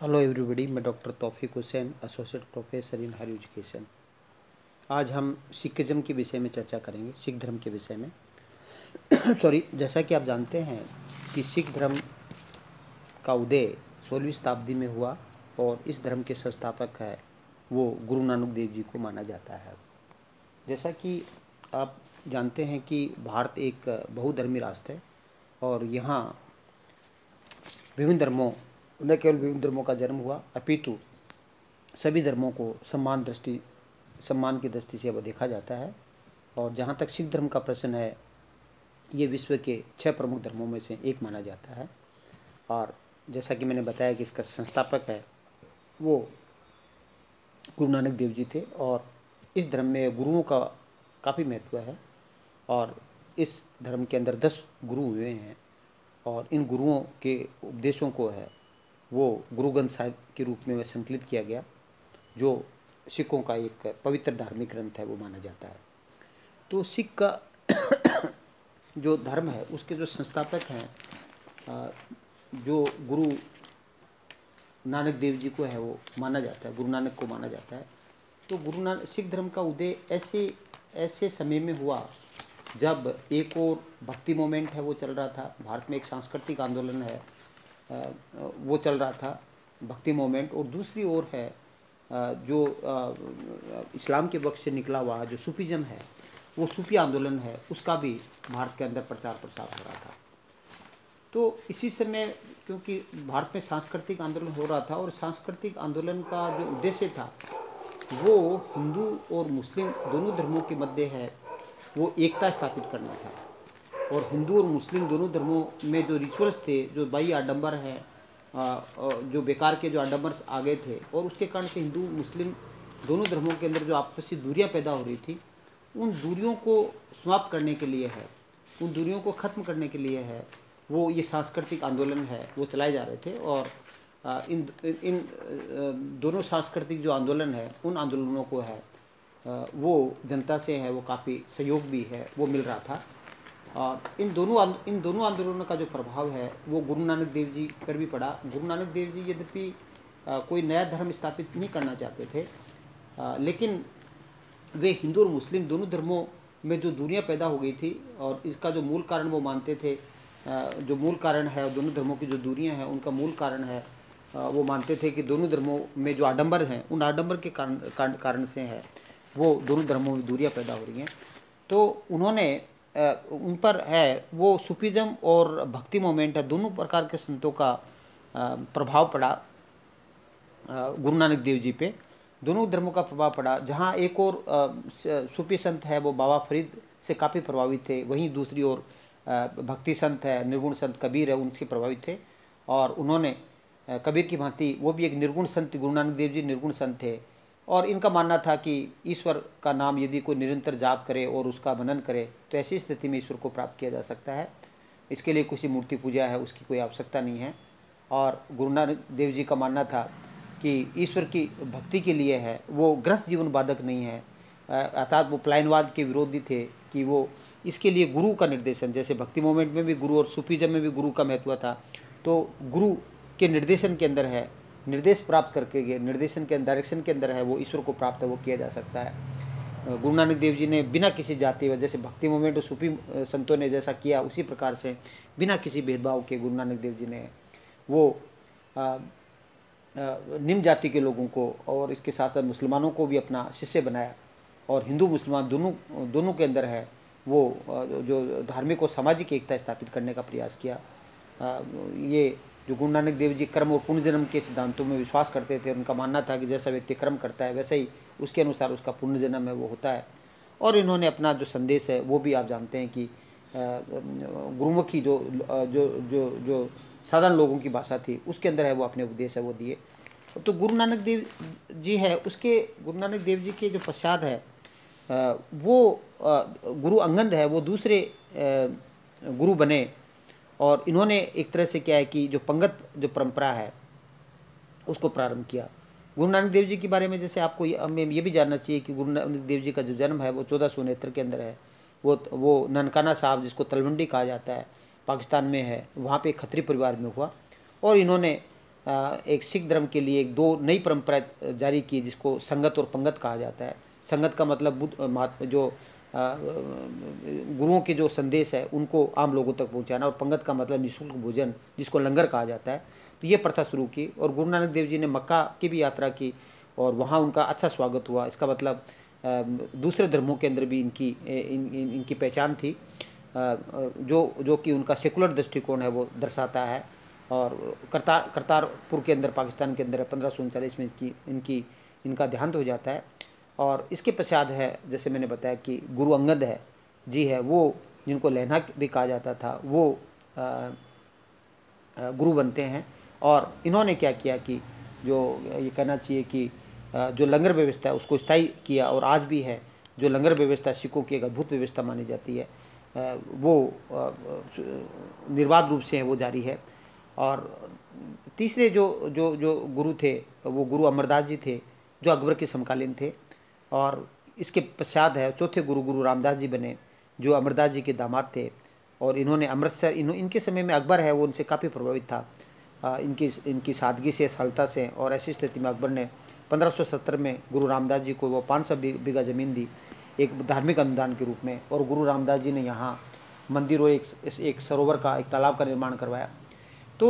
Hello everybody, मैं doctor Taufiq Hussain, associate professor in higher education. आज हम सिखिज़्म के विषय में चर्चा करेंगे, सिख धर्म के विषय में। सॉरी, जैसा कि आप जानते हैं कि सिख धर्म का उदय 16वीं शताब्दी में हुआ और इस धर्म के संस्थापक है वो गुरु नानक देव जी को माना जाता है। जैसा कि आप जानते हैं कि भारत एक बहुधर्मी राष्ट्र है और यहाँ विभिन्न धर्मों, न केवल विभिन्न धर्मों का जन्म हुआ अपितु सभी धर्मों को सम्मान की दृष्टि से वह देखा जाता है। और जहाँ तक सिख धर्म का प्रश्न है, ये विश्व के 6 प्रमुख धर्मों में से एक माना जाता है। और जैसा कि मैंने बताया कि इसका संस्थापक है वो गुरु नानक देव जी थे और इस धर्म में गुरुओं का काफ़ी महत्व है। और इस धर्म के अंदर 10 गुरु हुए हैं और इन गुरुओं के उपदेशों को है वो गुरु ग्रंथ साहिब के रूप में संकलित किया गया, जो सिखों का एक पवित्र धार्मिक ग्रंथ है वो माना जाता है। तो सिख का जो धर्म है उसके जो संस्थापक हैं, जो गुरु नानक देव जी को है वो माना जाता है, गुरु नानक को माना जाता है। तो गुरु नानक सिख धर्म का उदय ऐसे समय में हुआ जब एक और भक्ति मोमेंट है वो चल रहा था। भारत में एक सांस्कृतिक आंदोलन है वो चल रहा था, भक्ति मोमेंट। और दूसरी ओर है जो इस्लाम के वक्त से निकला हुआ जो सूफीज़म है, वो सूफी आंदोलन है, उसका भी भारत के अंदर प्रचार प्रसार हो रहा था। तो इसी समय क्योंकि भारत में सांस्कृतिक आंदोलन हो रहा था और सांस्कृतिक आंदोलन का जो उद्देश्य था वो हिंदू और मुस्लिम दोनों धर्मों के मध्य है वो एकता स्थापित करना था। और हिंदू और मुस्लिम दोनों धर्मों में जो रिचुअल्स थे, जो बाह्य आडंबर हैं, जो बेकार के जो आडंबर आ गए थे, और उसके कारण से हिंदू मुस्लिम दोनों धर्मों के अंदर जो आपसी दूरियां पैदा हो रही थी, उन दूरियों को समाप्त करने के लिए है, उन दूरियों को ख़त्म करने के लिए है वो ये सांस्कृतिक आंदोलन है वो चलाए जा रहे थे। और इन दोनों सांस्कृतिक जो आंदोलन है उन आंदोलनों को है वो जनता से है वो काफ़ी सहयोग भी है वो मिल रहा था। और इन दोनों आंदोलनों का जो प्रभाव है वो गुरु नानक देव जी पर भी पड़ा। गुरु नानक देव जी यद्यपि कोई नया धर्म स्थापित नहीं करना चाहते थे, लेकिन वे हिंदू और मुस्लिम दोनों धर्मों में जो दूरियां पैदा हो गई थी और इसका जो मूल कारण वो मानते थे, जो मूल कारण है दोनों धर्मों की जो दूरियां हैं उनका मूल कारण है वो मानते थे कि दोनों धर्मों में जो आडंबर हैं उन आडंबर के कारण से है वो दोनों धर्मों में दूरियां पैदा हो रही हैं। तो उन्होंने उन पर है वो सूफीज़म और भक्ति मोमेंट है, दोनों प्रकार के संतों का प्रभाव पड़ा गुरु नानक देव जी पे, दोनों धर्मों का प्रभाव पड़ा। जहाँ एक और सूफी संत है वो बाबा फरीद से काफ़ी प्रभावित थे, वहीं दूसरी ओर भक्ति संत है, निर्गुण संत कबीर है, उनसे प्रभावित थे। और उन्होंने कबीर की भांति वो भी एक निर्गुण संत, गुरु नानक देव जी निर्गुण संत थे। और इनका मानना था कि ईश्वर का नाम यदि कोई निरंतर जाप करे और उसका मनन करे तो ऐसी स्थिति में ईश्वर को प्राप्त किया जा सकता है। इसके लिए किसी मूर्ति पूजा है उसकी कोई आवश्यकता नहीं है। और गुरु नानक देव जी का मानना था कि ईश्वर की भक्ति के लिए है वो गृहस्थ जीवन बाधक नहीं है, अर्थात वो पलायनवाद के विरोधी थे कि वो इसके लिए गुरु का निर्देशन, जैसे भक्ति मोमेंट में भी गुरु और सूफीज़म में भी गुरु का महत्व था, तो गुरु के निर्देशन के अंदर है, निर्देश प्राप्त करके निर्देशन के डायरेक्शन के अंदर है वो ईश्वर को प्राप्त है वो किया जा सकता है। गुरु नानक देव जी ने बिना किसी जाति व जैसे भक्ति मोमेंट और सूफी संतों ने जैसा किया उसी प्रकार से बिना किसी भेदभाव के गुरु नानक देव जी ने वो निम्न जाति के लोगों को और इसके साथ साथ मुसलमानों को भी अपना शिष्य बनाया। और हिंदू मुसलमान दोनों के अंदर है वो जो धार्मिक और सामाजिक एकता स्थापित करने का प्रयास किया। ये जो गुरु नानक देव जी कर्म और पुण्यजन्म के सिद्धांतों में विश्वास करते थे, उनका मानना था कि जैसा व्यक्ति कर्म करता है वैसे ही उसके अनुसार उसका पुण्यजन्म है वो होता है। और इन्होंने अपना जो संदेश है वो भी आप जानते हैं कि गुरुमुखी जो जो जो जो साधारण लोगों की भाषा थी उसके अंदर है वो अपने उपदेश है वो दिए। तो गुरु नानक देव जी है उसके गुरु नानक देव जी के जो पश्चात है वो गुरु अंगद है वो दूसरे गुरु बने। और इन्होंने एक तरह से क्या है कि जो पंगत जो परंपरा है उसको प्रारंभ किया। गुरु नानक देव जी के बारे में जैसे आपको हमें ये भी जानना चाहिए कि गुरु नानक देव जी का जो जन्म है वो 1469 के अंदर है। वो ननकाना साहब जिसको तलवंडी कहा जाता है पाकिस्तान में है, वहाँ पे खत्री परिवार में हुआ। और इन्होंने एक सिख धर्म के लिए एक दो नई परंपरा जारी की, जिसको संगत और पंगत कहा जाता है। संगत का मतलब बुद्ध जो गुरुओं के जो संदेश है उनको आम लोगों तक पहुंचाना, और पंगत का मतलब निःशुल्क भोजन, जिसको लंगर कहा जाता है। तो ये प्रथा शुरू की, और गुरु नानक देव जी ने मक्का की भी यात्रा की, और वहाँ उनका अच्छा स्वागत हुआ। इसका मतलब दूसरे धर्मों के अंदर भी इनकी पहचान थी, जो कि उनका सेकुलर दृष्टिकोण है वो दर्शाता है। और करतारपुर के अंदर, पाकिस्तान के अंदर 1539 में इनका देहांत हो जाता है। और इसके पश्चात है, जैसे मैंने बताया कि गुरु अंगद है जी है, वो जिनको लेना भी कहा जाता था, वो गुरु बनते हैं। और इन्होंने क्या किया कि जो ये कहना चाहिए कि जो लंगर व्यवस्था है उसको स्थायी किया, और आज भी है जो लंगर व्यवस्था सिखों की एक अद्भुत व्यवस्था मानी जाती है, वो निर्बाध रूप से है वो जारी है। और तीसरे जो जो जो गुरु थे वो गुरु अमरदास जी थे, जो अकबर के समकालीन थे। और इसके पश्चात है चौथे गुरु रामदास जी बने, जो अमरदास जी के दामाद थे। और इन्होंने अमृतसर, इनके समय में अकबर है वो उनसे काफ़ी प्रभावित था, इनकी सादगी से, सरलता से। और ऐसी स्थिति में अकबर ने 1570 में गुरु रामदास जी को वो 500 बीघा ज़मीन दी, एक धार्मिक अनुदान के रूप में। और गुरु रामदास जी ने यहाँ मंदिर और एक सरोवर का, एक तालाब का निर्माण करवाया। तो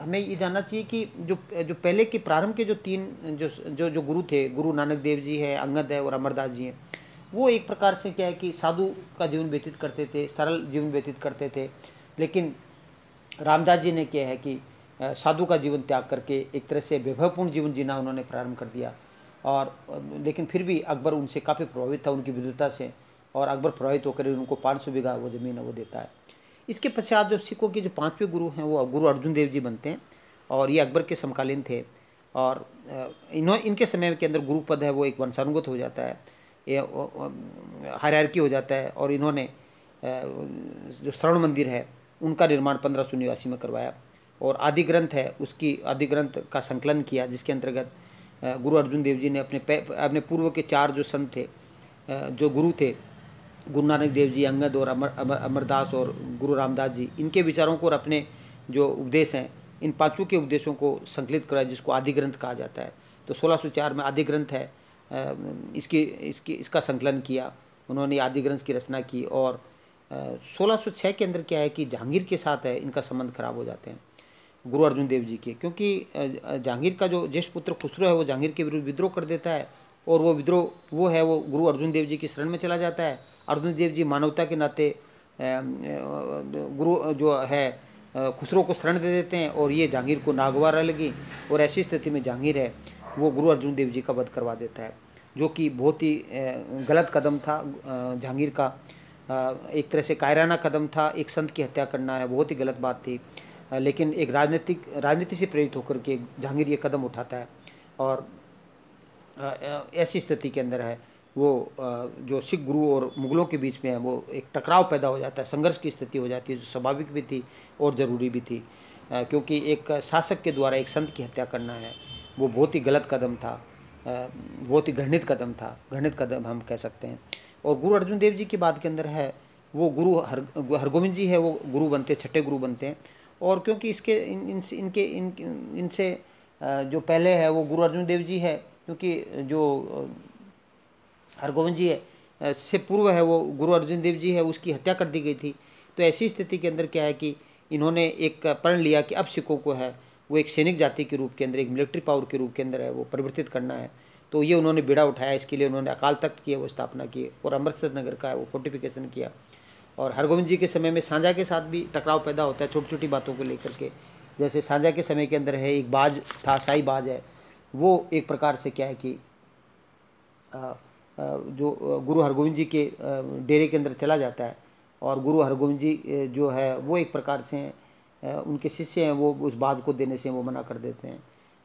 हमें ये जानना चाहिए कि जो पहले के प्रारंभ के जो तीन जो गुरु थे, गुरु नानक देव जी है, अंगद है और अमरदास जी हैं, वो एक प्रकार से क्या है कि साधु का जीवन व्यतीत करते थे, सरल जीवन व्यतीत करते थे। लेकिन रामदास जी ने क्या है कि साधु का जीवन त्याग करके एक तरह से वैभवपूर्ण जीवन जीना उन्होंने प्रारंभ कर दिया। और लेकिन फिर भी अकबर उनसे काफ़ी प्रभावित था, उनकी विद्वता से, और अकबर प्रभावित होकर उनको 500 बीघा वो ज़मीन है वो देता है। इसके पश्चात जो सिखों के जो पांचवें गुरु हैं वो गुरु अर्जुन देव जी बनते हैं, और ये अकबर के समकालीन थे। और इनके समय के अंदर गुरु पद है वो एक वंशानुगत हो जाता है, हायरार्की हो जाता है। और इन्होंने जो श्रवण मंदिर है उनका निर्माण 1589 में करवाया, और आदि ग्रंथ है उसकी आदि ग्रंथ का संकलन किया, जिसके अंतर्गत गुरु अर्जुन देव जी ने अपने पूर्व के 4 जो संत थे, जो गुरु थे, गुरु नानक देव जी, अंगद और अमरदास और गुरु रामदास जी, इनके विचारों को और अपने जो उपदेश हैं इन पांचों के उपदेशों को संकलित कराया, जिसको आदि ग्रंथ कहा जाता है। तो 1604 में आदि ग्रंथ है, इसका संकलन किया उन्होंने, आदि ग्रंथ की रचना की। और 1606 के अंदर क्या है कि जहांगीर के साथ है इनका संबंध खराब हो जाते हैं गुरु अर्जुन देव जी के, क्योंकि जहांगीर का जो ज्येष्ठ पुत्र खुसरो है वो जहांगीर के विरुद्ध विद्रोह कर देता है, और वो विद्रोह वो गुरु अर्जुन देव जी की शरण में चला जाता है। अर्जुन देव जी मानवता के नाते गुरु जो है खुसरो को शरण दे देते हैं, और ये जहांगीर को नागवार लगी, और ऐसी स्थिति में जहांगीर है वो गुरु अर्जुन देव जी का वध करवा देता है, जो कि बहुत ही गलत कदम था जहांगीर का। एक तरह से कायराना कदम था, एक संत की हत्या करना है, बहुत ही गलत बात थी। लेकिन एक राजनीति से प्रेरित होकर के जहांगीर ये कदम उठाता है, और ऐसी स्थिति के अंदर है वो जो सिख गुरु और मुगलों के बीच में है वो एक टकराव पैदा हो जाता है, संघर्ष की स्थिति हो जाती है, जो स्वाभाविक भी थी और ज़रूरी भी थी, क्योंकि एक शासक के द्वारा एक संत की हत्या करना है वो बहुत ही गलत कदम था, बहुत ही घृणित कदम हम कह सकते हैं। और गुरु अर्जुन देव जी की बात के अंदर है वो गुरु हरगोविंद जी है वो गुरु बनते, छठे गुरु बनते हैं। और क्योंकि इनसे जो पहले है वो गुरु अर्जुन देव जी है, क्योंकि जो हरगोविंद जी है से पूर्व है वो गुरु अर्जुन देव जी है, उसकी हत्या कर दी गई थी। तो ऐसी स्थिति के अंदर क्या है कि इन्होंने एक प्रण लिया कि अब सिखों को है वो एक सैनिक जाति के रूप के अंदर, एक मिलिट्री पावर के रूप के अंदर है वो परिवर्तित करना है। तो ये उन्होंने बीड़ा उठाया, इसके लिए उन्होंने अकाल तख्त की वो स्थापना की, और अमृतसर नगर का है वो फोर्टिफिकेशन किया। और हरगोविंद जी के समय में सांझा के साथ भी टकराव पैदा होता है छोटी छोटी बातों को लेकर के। जैसे सांझा के समय के अंदर है एक बाज था, साई बाज है, वो एक प्रकार से क्या है कि जो गुरु हरगोविंद जी के डेरे के अंदर चला जाता है, और गुरु हरगोविंद जी जो है वो एक प्रकार से उनके शिष्य हैं, वो उस बाज को देने से वो मना कर देते हैं।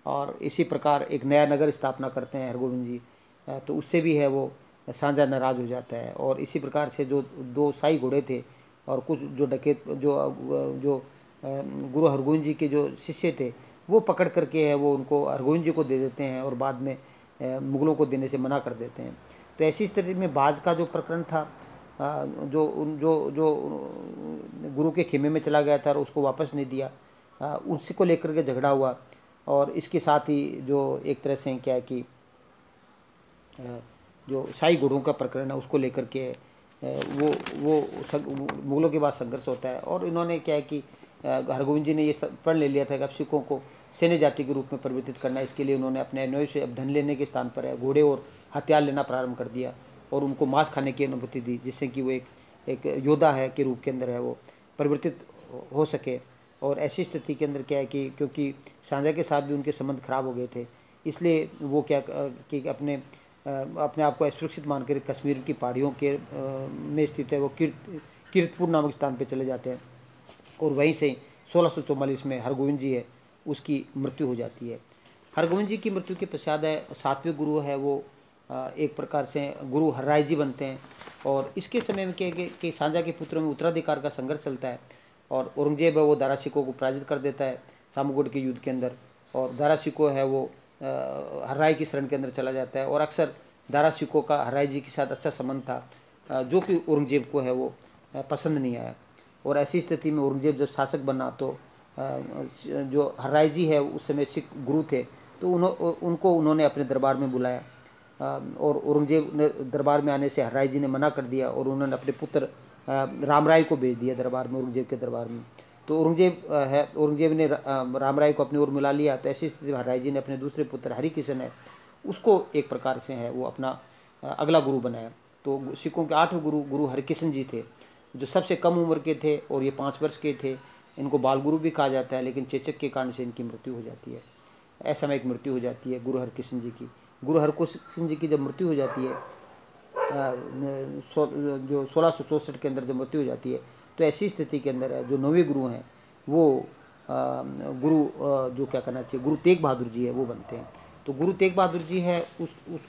और इसी प्रकार एक नया नगर स्थापना करते हैं हरगोविंद जी, तो उससे भी है वो सांझा नाराज़ हो जाता है। और इसी प्रकार से जो 2 साई घोड़े थे और कुछ जो डकैत जो गुरु हरगोविंद जी के जो शिष्य थे वो पकड़ करके है वो उनको हरगोविंद जी को दे देते हैं, और बाद में मुगलों को देने से मना कर देते हैं। तो ऐसी स्थिति में बाज का जो प्रकरण था, जो गुरु के खेमे में चला गया था और उसको वापस नहीं दिया, उसी को लेकर के झगड़ा हुआ। और इसके साथ ही जो एक तरह से क्या है कि जो शाही घोड़ों का प्रकरण है उसको लेकर के वो मुगलों के बाद संघर्ष होता है। और इन्होंने क्या है कि हरगोविंद जी ने ये प्रण ले लिया था कि अब सिखों को सैन्य जाति के रूप में परिवर्तित करना है। इसके लिए उन्होंने अपने अनुयायियों से अब धन लेने के स्थान पर है घोड़े और हथियार लेना प्रारंभ कर दिया और उनको मांस खाने की अनुमति दी, जिससे कि वो एक योद्धा है के रूप के अंदर है वो परिवर्तित हो सके। और ऐसी स्थिति के अंदर क्या है कि क्योंकि शाहजहाँ के साथ भी उनके संबंध खराब हो गए थे, इसलिए वो क्या कि अपने आप को असुरक्षित मानकर कश्मीर की पहाड़ियों के में स्थित है वो कीर्तपुर नामक स्थान पर चले जाते हैं। और वहीं से 1644 में हरगोविंद जी है उसकी मृत्यु हो जाती है। हरगोविंद जी की मृत्यु के पश्चात है 7वें गुरु है वो एक प्रकार से गुरु हरराय जी बनते हैं। और इसके समय में क्या है कि शाहजहाँ के पुत्रों में उत्तराधिकार का संघर्ष चलता है और औरंगजेब है वो दारा शिकोह को पराजित कर देता है सामुगढ़ के युद्ध के अंदर। और दारा शिकोह है वो हरराय की शरण के अंदर चला जाता है। और अक्सर दारा शिकोह का हरराय जी के साथ अच्छा संबंध था जो कि औरंगजेब को है वो पसंद नहीं आया। और ऐसी स्थिति में औरंगजेब जब शासक बना तो जो हरराय जी है उस समय सिख गुरु थे तो उनको उन्होंने अपने दरबार में बुलाया। और औरंगजेब ने दरबार में आने से हरराय जी ने मना कर दिया और उन्होंने अपने पुत्र राम राय को भेज दिया दरबार में, औरंगजेब के दरबार में। तो औरंगजेब ने राम राय को अपनी ओर मिला लिया। तो ऐसी स्थिति में हरराय जी ने अपने दूसरे पुत्र हरिकिशन है उसको एक प्रकार से है वो अपना अगला गुरु बनाया। तो सिखों के 8वें गुरु हरिकिशन जी थे जो सबसे कम उम्र के थे और ये 5 वर्ष के थे। इनको बाल गुरु भी कहा जाता है, लेकिन चेचक के कारण से इनकी मृत्यु हो जाती है। असामयिक मृत्यु हो जाती है गुरु हरकिशन जी की। गुरु हरकिशन जी की जब मृत्यु हो जाती है जो 1664 के अंदर जब मृत्यु हो जाती है तो ऐसी स्थिति के अंदर है जो 9वें गुरु हैं वो गुरु जो क्या करना चाहिए गुरु तेग बहादुर जी है वो बनते हैं। तो गुरु तेग बहादुर जी है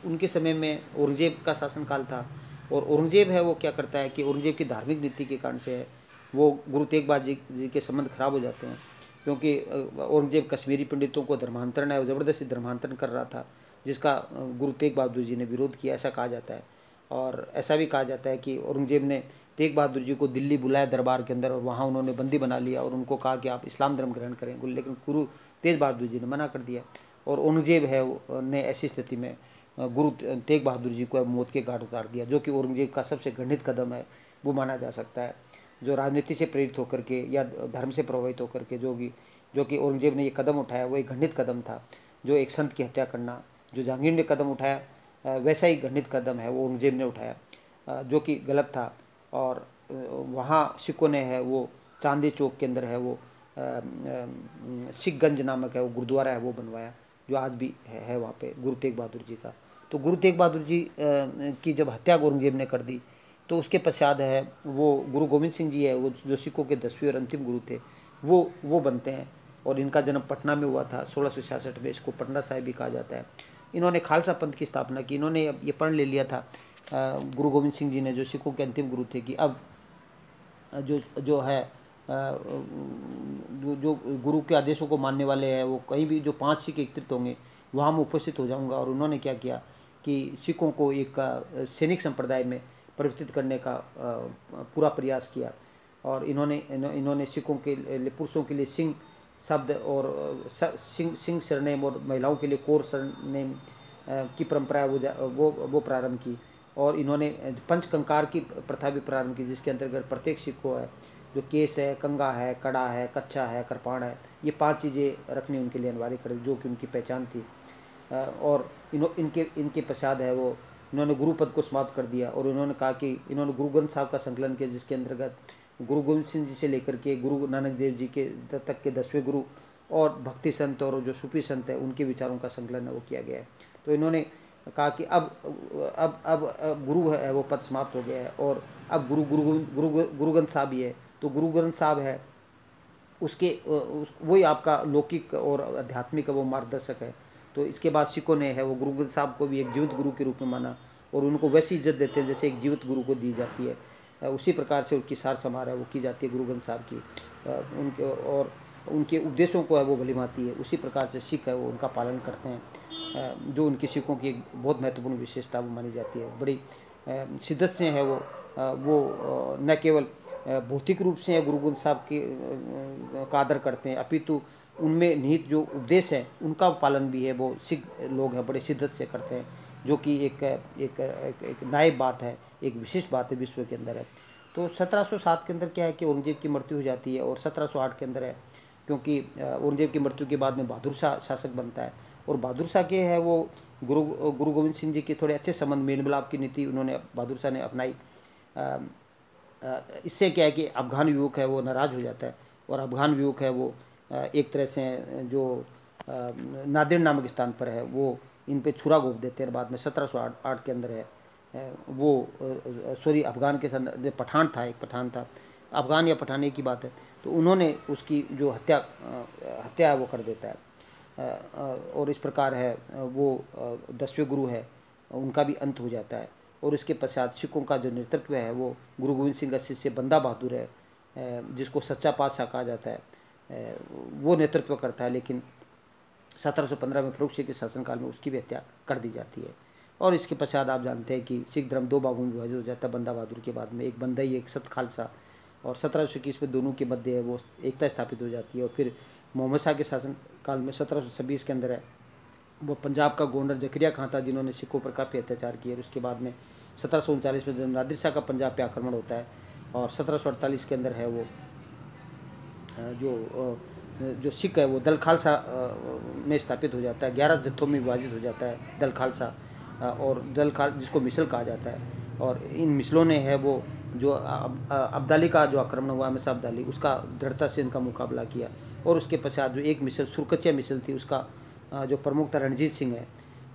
उनके समय में औरंगजेब का शासनकाल था। और औरंगजेब है वो क्या करता है कि औरंगजेब की धार्मिक नीति के कारण से है वो गुरु तेग बहादुर जी के संबंध खराब हो जाते हैं। क्योंकि औरंगजेब कश्मीरी पंडितों को धर्मांतरण है वो ज़बरदस्ती धर्मांतरण कर रहा था, जिसका गुरु तेग बहादुर जी ने विरोध किया ऐसा कहा जाता है। और ऐसा भी कहा जाता है कि औरंगजेब ने तेग बहादुर जी को दिल्ली बुलाया दरबार के अंदर और वहाँ उन्होंने बंदी बना लिया और उनको कहा कि आप इस्लाम धर्म ग्रहण करें, लेकिन गुरु तेग बहादुर जी ने मना कर दिया। और औरंगजेब है ने ऐसी स्थिति में गुरु तेग बहादुर जी को मौत के घाट उतार दिया, जो कि औरंगजेब का सबसे घृणित कदम है वो माना जा सकता है। जो राजनीति से प्रेरित होकर के या धर्म से प्रभावित होकर के जो कि औरंगजेब ने ये कदम उठाया वो एक घृणित कदम था। जो एक संत की हत्या करना जो जहांगीर ने कदम उठाया वैसा ही घृणित कदम है वो औरंगजेब ने उठाया जो कि गलत था। और वहाँ सिखों ने है वो चांदी चौक के अंदर है वो सिखगंज नामक है वो गुरुद्वारा है वो बनवाया जो आज भी है वहाँ पे गुरु तेग बहादुर जी का। तो गुरु तेग बहादुर जी की जब हत्या औरंगजेब ने कर दी तो उसके पश्चात है वो गुरु गोविंद सिंह जी है वो जो सिखों के 10वें और अंतिम गुरु थे वो बनते हैं। और इनका जन्म पटना में हुआ था 1666 में, इसको पटना साहिब भी कहा जाता है। इन्होंने खालसा पंथ की स्थापना की। इन्होंने ये प्रण ले लिया था गुरु गोविंद सिंह जी ने जो सिखों के अंतिम गुरु थे कि अब जो है जो गुरु के आदेशों को मानने वाले हैं वो कहीं भी जो 5 सिख एकत्रित होंगे वहाँ मैं उपस्थित हो जाऊँगा। और उन्होंने क्या किया कि सिखों को एक सैनिक संप्रदाय में परिवर्तित करने का पूरा प्रयास किया। और इन्होंने सिखों के पुरुषों के लिए सिंह शब्द और सिंह सरनेम और महिलाओं के लिए कौर सरनेम की परंपरा वो प्रारंभ की। और इन्होंने पंचकंकार की प्रथा भी प्रारंभ की, जिसके अंतर्गत प्रत्येक सिख को है जो केस है, कंगा है, कड़ा है, कच्छा है, कृपाण है, ये 5 चीज़ें रखनी उनके लिए अनिवार्य कर दी जो कि उनकी पहचान थी। और इनके पश्चात है वो इन्होंने गुरु पद को समाप्त कर दिया। और उन्होंने कहा कि इन्होंने गुरु ग्रंथ साहब का संकलन किया, जिसके अंतर्गत गुरु गोविंद सिंह जी से लेकर के गुरु नानक देव जी के तक के 10वें गुरु और भक्ति संत और जो सूफी संत है उनके विचारों का संकलन है वो किया गया है। तो इन्होंने कहा कि अब गुरु है वो पद समाप्त हो गया है और अब गुरु ग्रंथ साहब ही है। तो गुरु ग्रंथ साहब है उसके वही आपका लौकिक और आध्यात्मिक वो मार्गदर्शक है। तो इसके बाद सिखों ने है वो गुरु ग्रंथ साहब को भी एक जीवित गुरु के रूप में माना और उनको वैसी इज्जत देते हैं जैसे एक जीवित गुरु को दी जाती है। उसी प्रकार से उनकी सार समार है वो की जाती है गुरु ग्रंथ साहब की। उनके और उनके उपदेशों को है वो भली भांति है उसी प्रकार से सिख है वो उनका पालन करते हैं, जो उनकी सिखों की एक बहुत महत्वपूर्ण विशेषता वो मानी जाती है। बड़ी शिद्दत से है वो न केवल भौतिक रूप से गुरु गोविंद साहब के का आदर करते हैं, अपितु उनमें निहित जो उपदेश है उनका पालन भी है वो सिख लोग हैं बड़े शिद्दत से करते हैं, जो कि एक नायब बात है, एक विशिष्ट बात है विश्व के अंदर है। तो 1707 के अंदर क्या है कि औरंगजेब की मृत्यु हो जाती है, और 1708 के अंदर है क्योंकि औरंगजेब की मृत्यु के बाद में बहादुर शाह शासक बनता है, और बहादुर शाह के है वो गुरु गोविंद सिंह जी के थोड़े अच्छे संबंध, मेल मिलाप की नीति उन्होंने बहादुर शाह ने अपनाई। इससे क्या है कि अफगान युवक है वो नाराज़ हो जाता है, और अफगान युवक है वो एक तरह से जो नादेड़ नामक स्थान पर है वो इन पे छुरा घोंप देते हैं। बाद में 1708 के अंदर है वो सॉरी अफगान के जो पठान था, एक पठान था, अफगान या पठानी की बात है, तो उन्होंने उसकी जो हत्या है वो कर देता है, और इस प्रकार है वो 10वें गुरु है उनका भी अंत हो जाता है। और इसके पश्चात सिखों का जो नेतृत्व है वो गुरु गोविंद सिंह का शिष्य बंदा बहादुर है, जिसको सच्चा पातशाह कहा जाता है, वो नेतृत्व करता है। लेकिन 1715 में फर्रुख सिंह के शासनकाल में उसकी भी हत्या कर दी जाती है। और इसके पश्चात आप जानते हैं कि सिख धर्म दो भागों में विभाजित हो जाता है बंदा बहादुर के बाद में, एक बंदई एक सत खालसा, और 1721 में दोनों के मध्य है वो एकता स्थापित हो जाती है। और फिर मोहम्मद शाह के शासनकाल में 1726 के अंदर है वो पंजाब का गवर्नर जकरिया खां था, जिन्होंने सिखों पर काफ़ी अत्याचार किए। और उसके बाद में 1739 में जब नादिर शाह का पंजाब पे आक्रमण होता है, और 1748 के अंदर है वो जो सिख है वो दल खालसा में स्थापित हो जाता है, 11 जत्थों में विभाजित हो जाता है दल खालसा, और जिसको मिसल कहा जाता है। और इन मिसलों ने है वो जो अब्दाली का जो आक्रमण हुआ हमेशा अब्दाली, उसका दृढ़ता से इनका मुकाबला किया। और उसके पश्चात जो एक मिसल सुरकचिया मिसल थी, उसका जो प्रमुख था रणजीत सिंह है,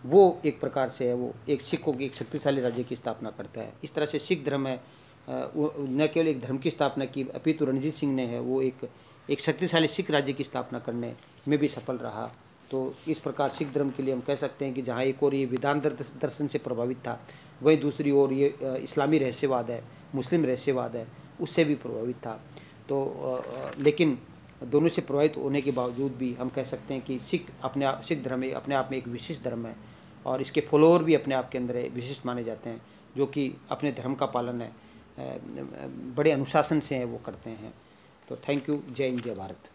वो एक प्रकार से है वो एक सिखों की एक शक्तिशाली राज्य की स्थापना करता है। इस तरह से सिख धर्म है न केवल एक धर्म की स्थापना की, अपितु रणजीत सिंह ने है वो एक शक्तिशाली सिख राज्य की स्थापना करने में भी सफल रहा। तो इस प्रकार सिख धर्म के लिए हम कह सकते हैं कि जहाँ एक और ये वेदांत दर्शन से प्रभावित था, वहीं दूसरी ओर ये इस्लामी रहस्यवाद है, मुस्लिम रहस्यवाद है, उससे भी प्रभावित था। तो लेकिन दोनों से प्रभावित होने के बावजूद भी हम कह सकते हैं कि सिख धर्म अपने आप में एक विशिष्ट धर्म है, और इसके फॉलोअर भी अपने आप के अंदर विशिष्ट माने जाते हैं, जो कि अपने धर्म का पालन है बड़े अनुशासन से है वो करते हैं। तो थैंक यू। जय हिंद, जय भारत।